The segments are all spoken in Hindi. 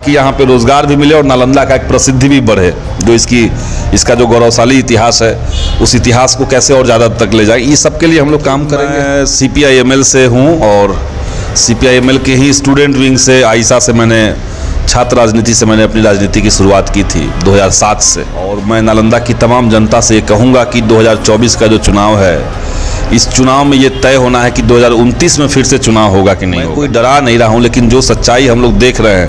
कि यहाँ पे रोजगार भी मिले और नालंदा का एक प्रसिद्धि भी बढ़े, जो इसका जो गौरवशाली इतिहास है उस इतिहास को कैसे और ज़्यादा तक ले जाए, ये सब के लिए हम लोग काम करेंगे। मैं CPI-ML से हूँ और CPI-ML के ही स्टूडेंट विंग से आइसा से मैंने छात्र राजनीति से मैंने अपनी राजनीति की शुरुआत की थी 2007 से। और मैं नालंदा की तमाम जनता से ये कहूँगा कि 2024 का जो चुनाव है, इस चुनाव में ये तय होना है कि 2029 में फिर से चुनाव होगा कि नहीं। कोई डरा नहीं रहा हूँ, लेकिन जो सच्चाई हम लोग देख रहे हैं,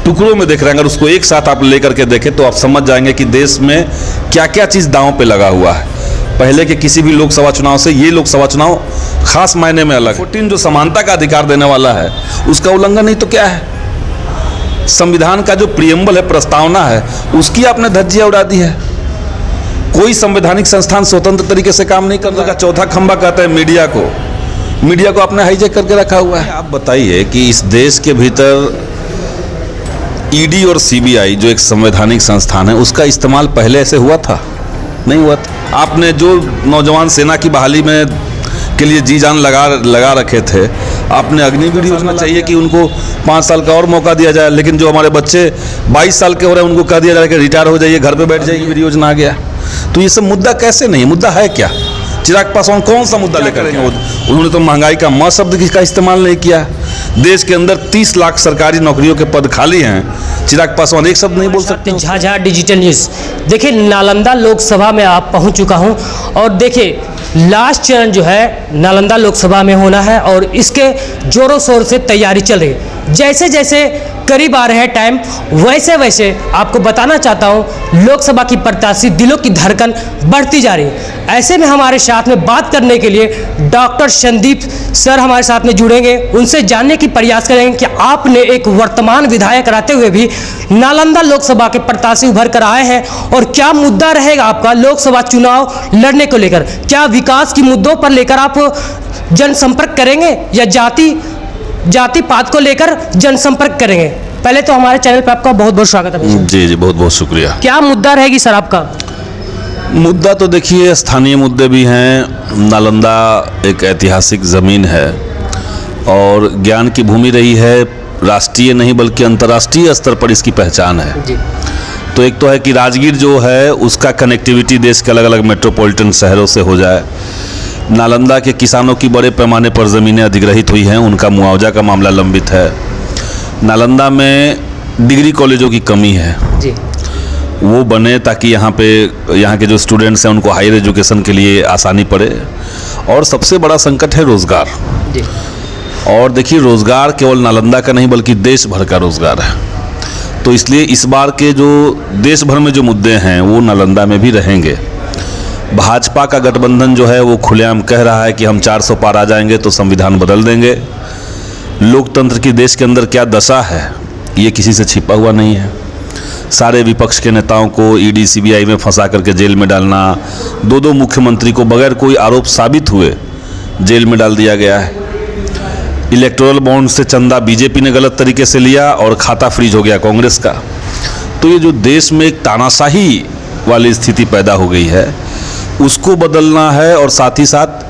टुकड़ों में देख रहे हैं, अगर उसको एक साथ आप लेकर के देखें तो आप समझ जाएंगे कि देश में क्या क्या चीज़ दांव पे लगा हुआ है। पहले के किसी भी लोकसभा चुनाव से ये लोकसभा चुनाव खास मायने में अलग है। 14 जो समानता का अधिकार देने वाला है उसका उल्लंघन नहीं तो क्या है। संविधान का जो प्रियम्बल है, प्रस्तावना है, उसकी आपने धज्जियां उड़ा दी है। कोई संवैधानिक संस्थान स्वतंत्र तरीके से काम नहीं कर रहा। चौथा खंभा कहते हैं मीडिया को आपने हाईजैक करके रखा हुआ है। आप बताइए कि इस देश के भीतर ED और CBI जो एक संवैधानिक संस्थान है, उसका इस्तेमाल पहले ऐसे हुआ था? नहीं हुआ था। आपने जो नौजवान सेना की बहाली में के लिए जी जान लगा रखे थे, आपने अग्निवीर योजना चाहिए कि उनको 5 साल का और मौका दिया जाए, लेकिन जो हमारे बच्चे 22 साल के हो रहे हैं उनको कह दिया जाए कि रिटायर हो जाइए, घर पे बैठ जाइए, योजना आ गया। तो ये सब मुद्दा कैसे नहीं, मुद्दा है क्या? चिराग पासवान कौन सा मुद्दा लेकर के? उन्होंने तो महंगाई का म शब्द का इस्तेमाल नहीं किया। देश के अंदर 30 लाख सरकारी नौकरियों के पद खाली हैं, चिराग पासवान एक शब्द नहीं बोल सकते। Jhajha digital news. देखिए, नालंदा लोकसभा में आप पहुंच चुका हूं और देखिए लास्ट चरण जो है नालंदा लोकसभा में होना है और इसके जोरों शोर से तैयारी चल रही है। जैसे जैसे करीब आ रहे हैं टाइम, वैसे वैसे आपको बताना चाहता हूं लोकसभा की प्रत्याशी दिलों की धड़कन बढ़ती जा रही है। ऐसे में हमारे साथ में बात करने के लिए डॉक्टर संदीप सर हमारे साथ में जुड़ेंगे। उनसे जानने की प्रयास करेंगे कि आपने एक वर्तमान विधायक रहते हुए भी नालंदा लोकसभा के प्रत्याशी उभर कर आए हैं और क्या मुद्दा रहेगा आपका लोकसभा चुनाव लड़ने को लेकर। क्या विकास की मुद्दों पर लेकर आप जनसंपर्क करेंगे या जाति पात को लेकर जनसंपर्क करेंगे? पहले तो हमारे चैनल पर आपका बहुत बहुत स्वागत है। जी बहुत बहुत शुक्रिया। क्या मुद्दा रहेगी सर आपका? मुद्दा तो देखिए स्थानीय मुद्दे भी हैं। नालंदा एक ऐतिहासिक ज़मीन है और ज्ञान की भूमि रही है। राष्ट्रीय नहीं बल्कि अंतर्राष्ट्रीय स्तर पर इसकी पहचान है जी। तो एक तो है कि राजगीर जो है उसका कनेक्टिविटी देश के अलग अलग मेट्रोपॉलिटन शहरों से हो जाए। नालंदा के किसानों की बड़े पैमाने पर ज़मीनें अधिग्रहित हुई हैं, उनका मुआवजा का मामला लंबित है। नालंदा में डिग्री कॉलेजों की कमी है जी, वो बने ताकि यहाँ के जो स्टूडेंट्स हैं उनको हायर एजुकेशन के लिए आसानी पड़े। और सबसे बड़ा संकट है रोज़गार जी। और देखिए रोज़गार केवल नालंदा का नहीं बल्कि देश भर का रोज़गार है। तो इसलिए इस बार के जो देश भर में जो मुद्दे हैं वो नालंदा में भी रहेंगे। भाजपा का गठबंधन जो है वो खुलेआम कह रहा है कि हम 400 पार आ जाएंगे तो संविधान बदल देंगे। लोकतंत्र की देश के अंदर क्या दशा है ये किसी से छिपा हुआ नहीं है। सारे विपक्ष के नेताओं को ED CBI में फंसा करके जेल में डालना, 2 मुख्यमंत्री को बगैर कोई आरोप साबित हुए जेल में डाल दिया गया है। इलेक्टोरल बॉन्ड से चंदा BJP ने गलत तरीके से लिया और खाता फ्रीज हो गया कांग्रेस का। तो ये जो देश में एक तानाशाही वाली स्थिति पैदा हो गई है उसको बदलना है। और साथ ही साथ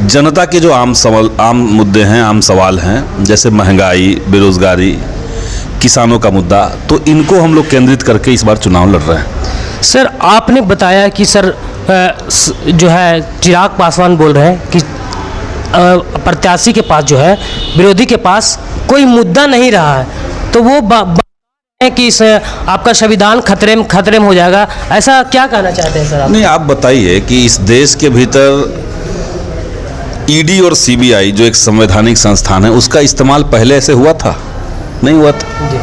जनता के जो आम मुद्दे हैं, आम सवाल हैं, जैसे महंगाई, बेरोजगारी, किसानों का मुद्दा, तो इनको हम लोग केंद्रित करके इस बार चुनाव लड़ रहे हैं। सर आपने बताया कि सर जो है चिराग पासवान बोल रहे हैं कि प्रत्याशी के पास जो है विरोधी के पास कोई मुद्दा नहीं रहा है, तो वो कि इस आपका संविधान खतरे में हो जाएगा, ऐसा क्या कहना चाहते हैं सर आप? नहीं, आप बताइए कि इस देश के भीतर ED और CBI जो एक संवैधानिक संस्थान है उसका इस्तेमाल पहले ऐसे हुआ था? नहीं हुआ था जी।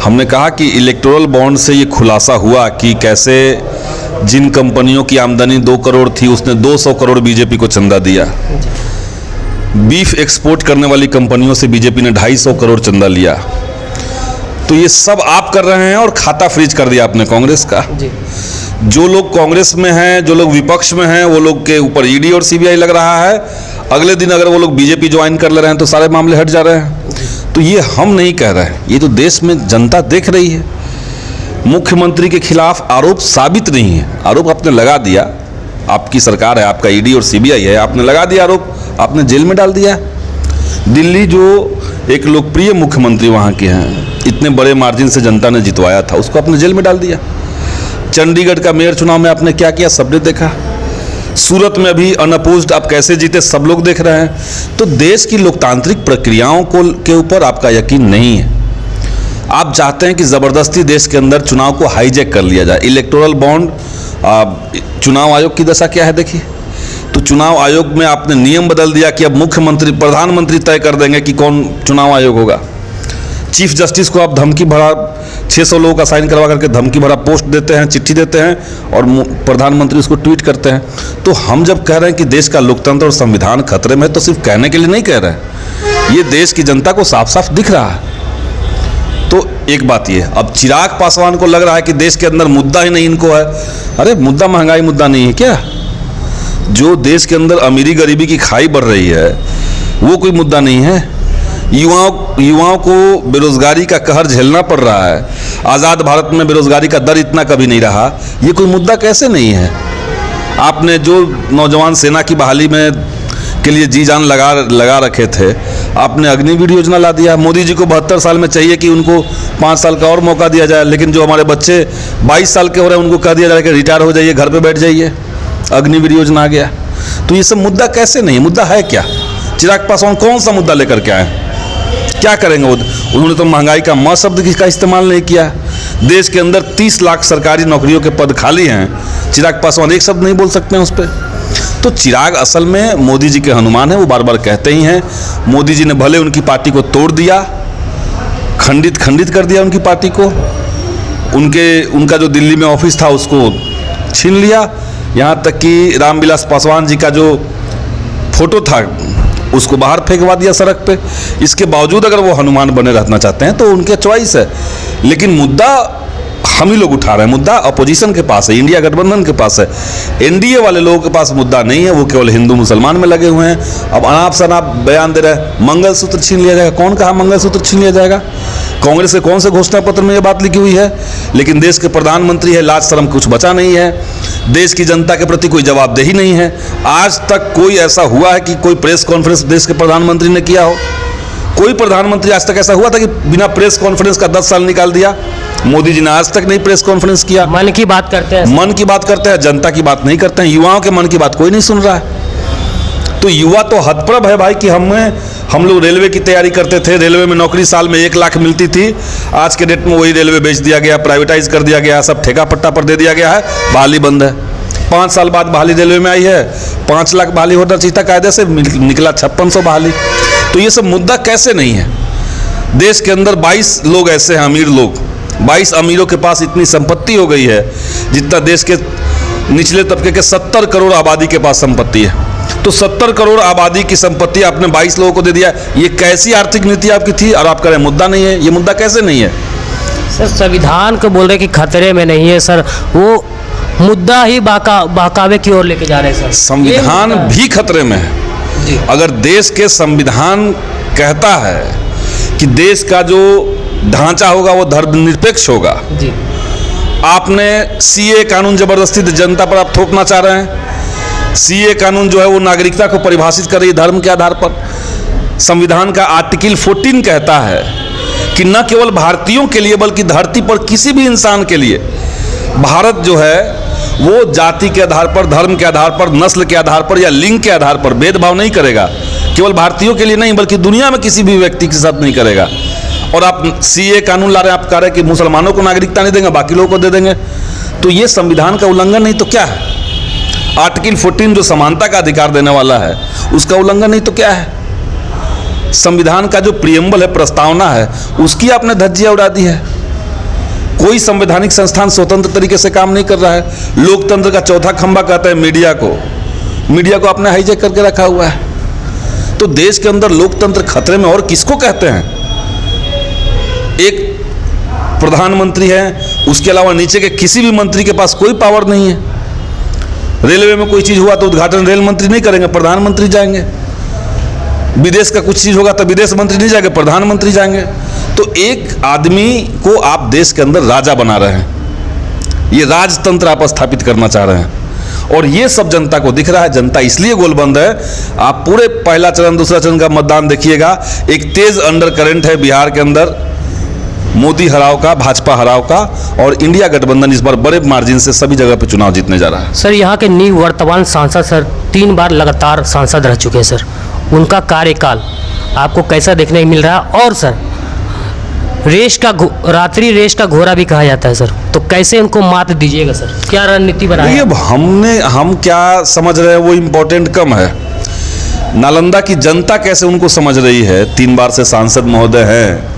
हमने कहा कि इलेक्टोरल बॉन्ड से ये खुलासा हुआ कि कैसे जिन कंपनियों की आमदनी 2 करोड़ थी उसने 200 करोड़ BJP को चंदा दिया। बीफ एक्सपोर्ट करने वाली कंपनियों से BJP ने 250 करोड़ चंदा लिया। तो ये सब आप कर रहे हैं और खाता फ्रीज कर दिया आपने कांग्रेस का जी। जो लोग कांग्रेस में हैं, जो लोग विपक्ष में हैं, वो लोग के ऊपर ED और CBI लग रहा है। अगले दिन अगर वो लोग BJP ज्वाइन कर ले रहे हैं तो सारे मामले हट जा रहे हैं। तो ये हम नहीं कह रहे हैं, ये तो देश में जनता देख रही है। मुख्यमंत्री के खिलाफ आरोप साबित नहीं है, आरोप आपने लगा दिया, आपकी सरकार है, आपका ED और CBI है, आपने लगा दिया आरोप, आपने जेल में डाल दिया। दिल्ली जो एक लोकप्रिय मुख्यमंत्री वहाँ के हैं, इतने बड़े मार्जिन से जनता ने जितवाया था, उसको अपने जेल में डाल दिया। चंडीगढ़ का मेयर चुनाव में आपने क्या किया, सबने देखा। सूरत में अभी अनअपोज्ड आप कैसे जीते, सब लोग देख रहे हैं। तो देश की लोकतांत्रिक प्रक्रियाओं के ऊपर आपका यकीन नहीं है। आप चाहते हैं कि ज़बरदस्ती देश के अंदर चुनाव को हाईजैक कर लिया जाए। इलेक्टोरल बॉन्ड, चुनाव आयोग की दशा क्या है देखिए। तो चुनाव आयोग में आपने नियम बदल दिया कि अब मुख्यमंत्री, प्रधानमंत्री तय कर देंगे कि कौन चुनाव आयोग होगा। चीफ जस्टिस को आप धमकी भरा 600 लोगों का साइन करवा करके धमकी भरा पोस्ट देते हैं, चिट्ठी देते हैं और प्रधानमंत्री उसको ट्वीट करते हैं। तो हम जब कह रहे हैं कि देश का लोकतंत्र और संविधान खतरे में, तो सिर्फ कहने के लिए नहीं कह रहे हैं, ये देश की जनता को साफ साफ दिख रहा है। तो एक बात ये, अब चिराग पासवान को लग रहा है कि देश के अंदर मुद्दा ही नहीं इनको है। अरे मुद्दा महंगाई मुद्दा नहीं है क्या? जो देश के अंदर अमीरी गरीबी की खाई बढ़ रही है वो कोई मुद्दा नहीं है। युवाओं को बेरोजगारी का कहर झेलना पड़ रहा है। आज़ाद भारत में बेरोजगारी का दर इतना कभी नहीं रहा, ये कोई मुद्दा कैसे नहीं है? आपने जो नौजवान सेना की बहाली में के लिए जी जान लगा रखे थे, आपने अग्निवीर योजना ला दिया। मोदी जी को 72 साल में चाहिए कि उनको 5 साल का और मौका दिया जाए, लेकिन जो हमारे बच्चे 22 साल के हो रहे हैं उनको कह दिया जाए कि रिटायर हो जाइए, घर पे बैठ जाइए। अग्निवीर योजना आ गया। तो ये सब मुद्दा कैसे नहीं? मुद्दा है क्या? चिराग पासवान कौन सा मुद्दा लेकर के आए? क्या करेंगे वो? उन्होंने तो महंगाई का म शब्द का इस्तेमाल नहीं किया। देश के अंदर 30 लाख सरकारी नौकरियों के पद खाली हैं, चिराग पासवान एक शब्द नहीं बोल सकते हैं उस पर। तो चिराग असल में मोदी जी के हनुमान हैं, वो बार बार कहते ही हैं। मोदी जी ने भले उनकी पार्टी को तोड़ दिया, खंडित कर दिया उनकी पार्टी को, उनका जो दिल्ली में ऑफिस था उसको छीन लिया, यहाँ तक कि रामविलास पासवान जी का जो फोटो था उसको बाहर फेंकवा दिया सड़क पे। इसके बावजूद अगर वो हनुमान बने रहना चाहते हैं तो उनके चॉइस है, लेकिन मुद्दा हम ही लोग उठा रहे हैं। मुद्दा अपोजिशन के पास है, इंडिया गठबंधन के पास है। एनडीए वाले लोगों के पास मुद्दा नहीं है, वो केवल हिंदू मुसलमान में लगे हुए हैं। अब अनाप शनाप बयान दे रहे हैं, मंगलसूत्र छीन लिया जाएगा। कौन कहा मंगलसूत्र छीन लिया जाएगा? कांग्रेस के कौन से घोषणा पत्र में ये बात लिखी हुई है? लेकिन देश के प्रधानमंत्री है, लाज शर्म कुछ बचा नहीं है, देश की जनता के प्रति कोई जवाबदेही नहीं है। आज तक कोई ऐसा हुआ है कि कोई प्रेस कॉन्फ्रेंस देश के प्रधानमंत्री ने किया हो? कोई प्रधानमंत्री आज तक ऐसा हुआ था कि बिना प्रेस कॉन्फ्रेंस का 10 साल निकाल दिया? मोदी जी ने आज तक नहीं प्रेस कॉन्फ्रेंस किया। मन की बात करते हैं, मन की बात करते हैं, जनता की बात नहीं करते हैं। युवाओं के मन की बात कोई नहीं सुन रहा है। तो युवा तो हतप्रभ है भाई कि हम लोग रेलवे की तैयारी करते थे, रेलवे में नौकरी साल में 1 लाख मिलती थी। आज के डेट में वही रेलवे बेच दिया गया, प्राइवेटाइज कर दिया गया, सब ठेका पट्टा पर दे दिया गया है, बहाली बंद है। 5 साल बाद बहाली रेलवे में आई है, 5 लाख बहाली होना चाहिए था कायदे से, निकला 5600 बहाली। तो ये सब मुद्दा कैसे नहीं है? देश के अंदर 22 लोग ऐसे हैं अमीर लोग, 22 अमीरों के पास इतनी संपत्ति हो गई है जितना देश के निचले तबके के 70 करोड़ आबादी के पास संपत्ति है। तो 70 करोड़ आबादी की संपत्ति आपने 22 लोगों को दे दिया। ये कैसी आर्थिक नीति आपकी थी? और आप कह रहे हैं मुद्दा नहीं है। ये मुद्दा कैसे नहीं है? सर संविधान को बोल रहे कि खतरे में नहीं है सर, वो मुद्दा ही बहकावे की ओर लेके जा रहे हैं सर। संविधान भी खतरे में है जी। अगर देश के संविधान कहता है कि देश का जो ढांचा होगा वो धर्मनिरपेक्ष होगा जी। आपने सीए कानून जबरदस्ती जनता पर आप थोपना चाह रहे हैं। सीए कानून जो है वो नागरिकता को परिभाषित कर रही है धर्म के आधार पर। संविधान का आर्टिकल 14 कहता है कि न केवल भारतीयों के लिए बल्कि धरती पर किसी भी इंसान के लिए भारत जो है वो जाति के आधार पर, धर्म के आधार पर, नस्ल के आधार पर या लिंग के आधार पर भेदभाव नहीं करेगा। केवल भारतीयों के लिए नहीं बल्कि दुनिया में किसी भी व्यक्ति के साथ नहीं करेगा। और आप सीए कानून ला रहे हैं, आप कह रहे हैं कि मुसलमानों को नागरिकता नहीं देंगे, बाकी लोगों को दे देंगे। तो ये संविधान का उल्लंघन नहीं तो क्या है? आर्टिकल 14 जो समानता का अधिकार देने वाला है उसका उल्लंघन नहीं तो क्या है? संविधान का जो प्रियम्बल है, प्रस्तावना है, उसकी आपने धज्जियां उड़ा दी है। कोई संवैधानिक संस्थान स्वतंत्र तरीके से काम नहीं कर रहा है। लोकतंत्र का चौथा खंभा कहता है मीडिया को आपने हाईजैक करके रखा हुआ है। तो देश के अंदर लोकतंत्र खतरे में और किसको कहते हैं? एक प्रधानमंत्री है, उसके अलावा नीचे के किसी भी मंत्री के पास कोई पावर नहीं है। रेलवे में कोई चीज़ हुआ तो उद्घाटन रेल मंत्री नहीं करेंगे, प्रधानमंत्री जाएंगे। विदेश का कुछ चीज़ होगा तो विदेश मंत्री नहीं जाएंगे, प्रधानमंत्री जाएंगे। तो एक आदमी को आप देश के अंदर राजा बना रहे हैं, ये राजतंत्र आप स्थापित करना चाह रहे हैं। और ये सब जनता को दिख रहा है। जनता इसलिए गोलबंद है। आप पूरे पहला चरण दूसरा चरण का मतदान देखिएगा, एक तेज अंडर करंट है बिहार के अंदर, मोदी हराव का, भाजपा हराव का, और इंडिया गठबंधन इस बार बड़े मार्जिन से सभी जगह पे चुनाव जीतने जा रहा है। सर यहाँ के निवर्तमान सांसद सर 3 बार लगातार सांसद रह चुके हैं सर, उनका कार्यकाल आपको कैसा देखने को मिल रहा है? और सर रात्रि रेस का घोड़ा भी कहा जाता है सर, तो कैसे उनको मात दीजिएगा सर? क्या रणनीति बनाई है? हम क्या समझ रहे हैं वो इम्पोर्टेंट कम है। नालंदा की जनता कैसे उनको समझ रही है। 3 बार से सांसद महोदय हैं,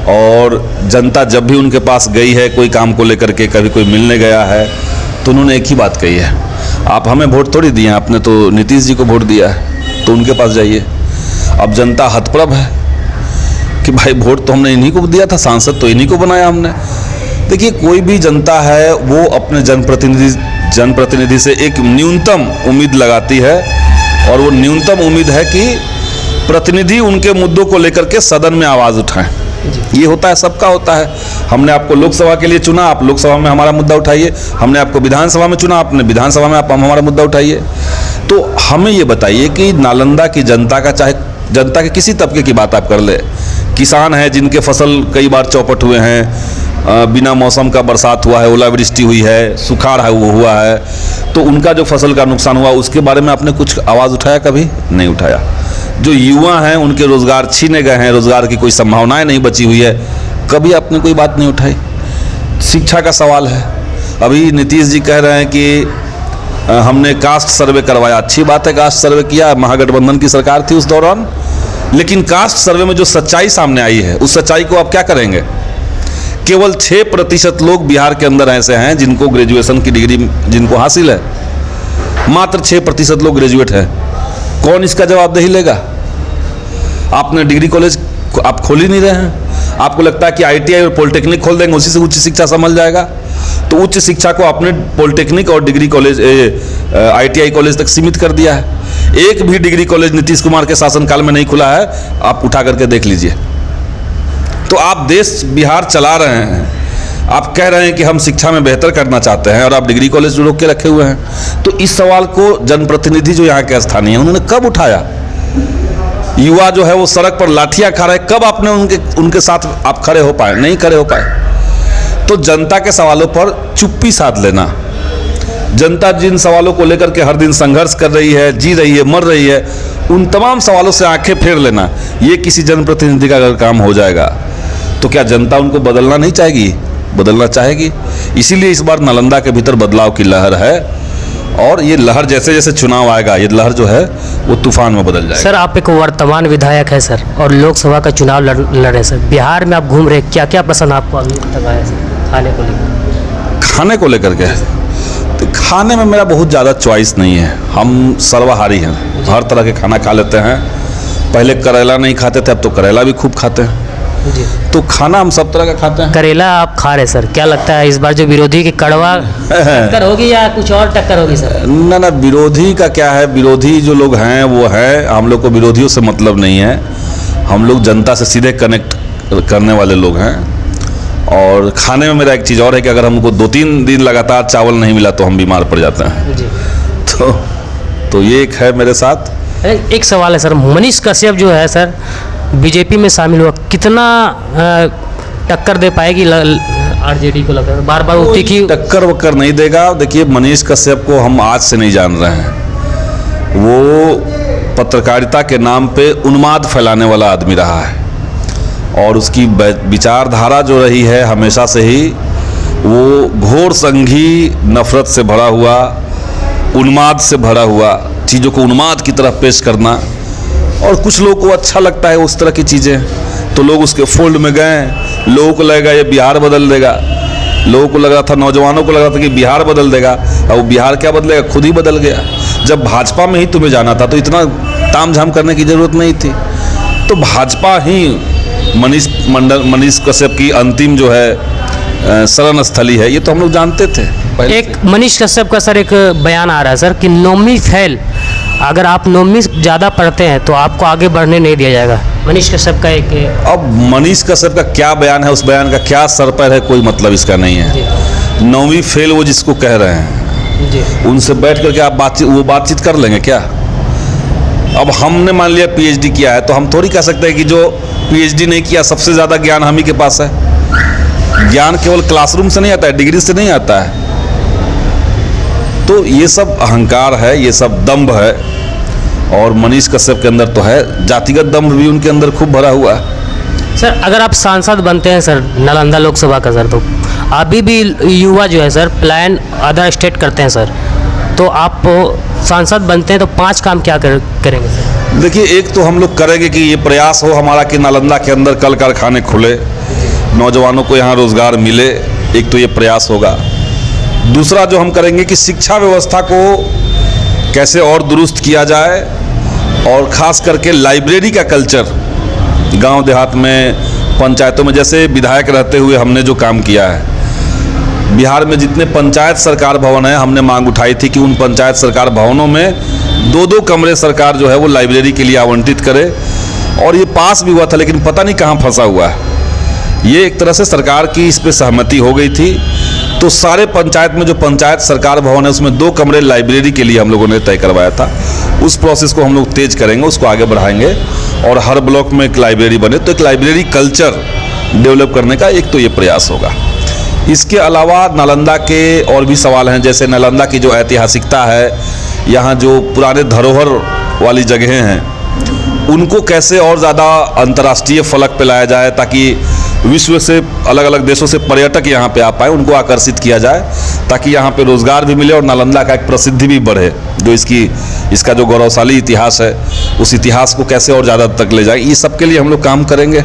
और जनता जब भी उनके पास गई है कोई काम को लेकर के, कभी कोई मिलने गया है, तो उन्होंने एक ही बात कही है, आप हमें वोट थोड़ी दिए, आपने तो नीतीश जी को वोट दिया है, तो उनके पास जाइए। अब जनता हतप्रभ है कि भाई वोट तो हमने इन्हीं को दिया था, सांसद तो इन्हीं को बनाया हमने। देखिए, कोई भी जनता है वो अपने जनप्रतिनिधि से एक न्यूनतम उम्मीद लगाती है, और वो न्यूनतम उम्मीद है कि प्रतिनिधि उनके मुद्दों को लेकर के सदन में आवाज़ उठाएं। ये होता है, सबका होता है। हमने आपको लोकसभा के लिए चुना, आप लोकसभा में हमारा मुद्दा उठाइए। हमने आपको विधानसभा में चुना, आपने विधानसभा में आप हमारा मुद्दा उठाइए। तो हमें ये बताइए कि नालंदा की जनता का, चाहे जनता के किसी तबके की बात आप कर ले, किसान हैं जिनके फसल कई बार चौपट हुए हैं, बिना मौसम का बरसात हुआ है, ओलावृष्टि हुई है, सुखाड़ है वो हुआ है, तो उनका जो फसल का नुकसान हुआ उसके बारे में आपने कुछ आवाज़ उठाया? कभी नहीं उठाया। जो युवा हैं उनके रोज़गार छीने गए हैं, रोज़गार की कोई संभावनाएं नहीं बची हुई है, कभी आपने कोई बात नहीं उठाई। शिक्षा का सवाल है, अभी नीतीश जी कह रहे हैं कि हमने कास्ट सर्वे करवाया। अच्छी बात है, कास्ट सर्वे किया, महागठबंधन की सरकार थी उस दौरान, लेकिन कास्ट सर्वे में जो सच्चाई सामने आई है उस सच्चाई को आप क्या करेंगे? केवल 6% लोग बिहार के अंदर ऐसे हैं जिनको ग्रेजुएशन की डिग्री जिनको हासिल है, मात्र 6% लोग ग्रेजुएट हैं। कौन इसका जवाबदेही लेगा? आपने डिग्री कॉलेज आप खोल ही नहीं रहे हैं। आपको लगता है कि ITI और पॉलिटेक्निक खोल देंगे उसी से उच्च शिक्षा संभल जाएगा, तो उच्च शिक्षा को आपने पॉलिटेक्निक और डिग्री कॉलेज ITI कॉलेज तक सीमित कर दिया है। एक भी डिग्री कॉलेज नीतीश कुमार के शासनकाल में नहीं खुला है, आप उठा करके देख लीजिए। तो आप देश बिहार चला रहे हैं, आप कह रहे हैं कि हम शिक्षा में बेहतर करना चाहते हैं, और आप डिग्री कॉलेज रोक के रखे हुए हैं। तो इस सवाल को जनप्रतिनिधि जो यहाँ के स्थानीय हैं उन्होंने कब उठाया? युवा जो है वो सड़क पर लाठियां खा रहे, कब आपने उनके साथ आप खड़े हो पाए? नहीं खड़े हो पाए। तो जनता के सवालों पर चुप्पी साध लेना, जनता जिन सवालों को लेकर के हर दिन संघर्ष कर रही है, जी रही है, मर रही है, उन तमाम सवालों से आंखें फेर लेना, ये किसी जनप्रतिनिधि का अगर काम हो जाएगा तो क्या जनता उनको बदलना नहीं चाहेगी? बदलना चाहेगी। इसीलिए इस बार नालंदा के भीतर बदलाव की लहर है, और ये लहर जैसे जैसे चुनाव आएगा ये लहर जो है वो तूफान में बदल जाएगा। सर, आप एक वर्तमान विधायक है सर, और लोकसभा का चुनाव लड़े सर, बिहार में आप घूम रहे, क्या क्या पसंद आपको अभी तक आया सर खाने को लेकर? खाने को लेकर के तो खाने में मेरा बहुत ज़्यादा चॉइस नहीं है। हम सर्वाहारी हैं, हर तरह के खाना खा लेते हैं। पहले करेला नहीं खाते थे, अब तो करेला भी खूब खाते हैं। जी। तो खाना हम सब तरह का खाते हैं। करेला आप खा रहे सर, क्या लगता है इस बार जो विरोधी की कड़वा टक्कर होगी या कुछ और टक्कर होगी सर? ना, विरोधी का क्या है, विरोधी जो लोग हैं वो है, हम लोग को विरोधियों से मतलब नहीं है। हम लोग जनता से सीधे कनेक्ट करने वाले लोग हैं। और खाने में मेरा एक चीज़ और है कि अगर हमको 2-3 दिन लगातार चावल नहीं मिला तो हम बीमार पड़ जाते हैं जी। तो ये एक है मेरे साथ। एक सवाल है सर, मनीष कश्यप जो है सर बीजेपी में शामिल हुआ, कितना टक्कर दे पाएगी RJD को? लगता है बार बार उठती की टक्कर वक्कर नहीं देगा। देखिए, मनीष कश्यप को हम आज से नहीं जान रहे हैं। वो पत्रकारिता के नाम पे उन्माद फैलाने वाला आदमी रहा है, और उसकी विचारधारा जो रही है हमेशा से ही वो घोर संघी नफरत से भरा हुआ, उन्माद से भरा हुआ, चीज़ों को उन्माद की तरह पेश करना। और कुछ लोगों को अच्छा लगता है उस तरह की चीज़ें, तो लोग उसके फोल्ड में गए। लोगों को लगेगा ये बिहार बदल देगा, लोगों को लग रहा था, नौजवानों को लग रहा था कि बिहार बदल देगा, और वो बिहार क्या बदलेगा, खुद ही बदल गया। जब भाजपा में ही तुम्हें जाना था तो इतना तामझाम करने की ज़रूरत नहीं थी। तो भाजपा ही मनीष कश्यप की अंतिम जो है शरण स्थली है, ये तो हम लोग जानते थे। एक मनीष कश्यप का सर एक बयान आ रहा है सर कि नौवीं फेल, अगर आप नौवीं ज़्यादा पढ़ते हैं तो आपको आगे बढ़ने नहीं दिया जाएगा। मनीष कश्यप का एक, अब मनीष कश्यप का क्या बयान है, उस बयान का क्या सर पैर है, कोई मतलब इसका नहीं है। 9वीं फेल वो जिसको कह रहे हैं, जी। उनसे बैठ करके आप बातचीत कर लेंगे क्या? अब हमने मान लिया पीएचडी किया है, तो हम थोड़ी कह सकते हैं कि जो पीएचडी नहीं किया सबसे ज़्यादा ज्ञान हम ही के पास है। ज्ञान केवल क्लासरूम से नहीं आता है, डिग्री से नहीं आता है। तो ये सब अहंकार है, ये सब दंभ है, और मनीष कश्यप के अंदर तो है, जातिगत दंभ भी उनके अंदर खूब भरा हुआ है। सर अगर आप सांसद बनते हैं सर नालंदा लोकसभा का सर, तो अभी भी युवा जो है सर प्लान अदर स्टेट करते हैं सर, तो आप सांसद बनते हैं तो 5 काम क्या करेंगे सर? देखिए, एक तो हम लोग करेंगे कि ये प्रयास हो हमारा कि नालंदा के अंदर कल कारखाने खुले, नौजवानों को यहाँ रोज़गार मिले, एक तो ये प्रयास होगा। दूसरा जो हम करेंगे कि शिक्षा व्यवस्था को कैसे और दुरुस्त किया जाए, और ख़ास करके लाइब्रेरी का कल्चर गांव देहात में, पंचायतों में, जैसे विधायक रहते हुए हमने जो काम किया है, बिहार में जितने पंचायत सरकार भवन है, हमने मांग उठाई थी कि उन पंचायत सरकार भवनों में 2-2 कमरे सरकार जो है वो लाइब्रेरी के लिए आवंटित करे, और ये पास भी हुआ था, लेकिन पता नहीं कहाँ फंसा हुआ है। ये एक तरह से सरकार की इस पर सहमति हो गई थी, तो सारे पंचायत में जो पंचायत सरकार भवन है उसमें 2 कमरे लाइब्रेरी के लिए हम लोगों ने तय करवाया था। उस प्रोसेस को हम लोग तेज करेंगे, उसको आगे बढ़ाएंगे, और हर ब्लॉक में एक लाइब्रेरी बने, तो एक लाइब्रेरी कल्चर डेवलप करने का एक तो ये प्रयास होगा। इसके अलावा नालंदा के और भी सवाल हैं, जैसे नालंदा की जो ऐतिहासिकता है, यहाँ जो पुराने धरोहर वाली जगहें हैं, उनको कैसे और ज़्यादा अंतर्राष्ट्रीय फलक पे लाया जाए, ताकि विश्व से अलग अलग देशों से पर्यटक यहाँ पे आ पाए, उनको आकर्षित किया जाए, ताकि यहाँ पे रोज़गार भी मिले और नालंदा का एक प्रसिद्धि भी बढ़े। जो इसका जो गौरवशाली इतिहास है, उस इतिहास को कैसे और ज़्यादा तक ले जाए, ये सब के लिए हम लोग काम करेंगे।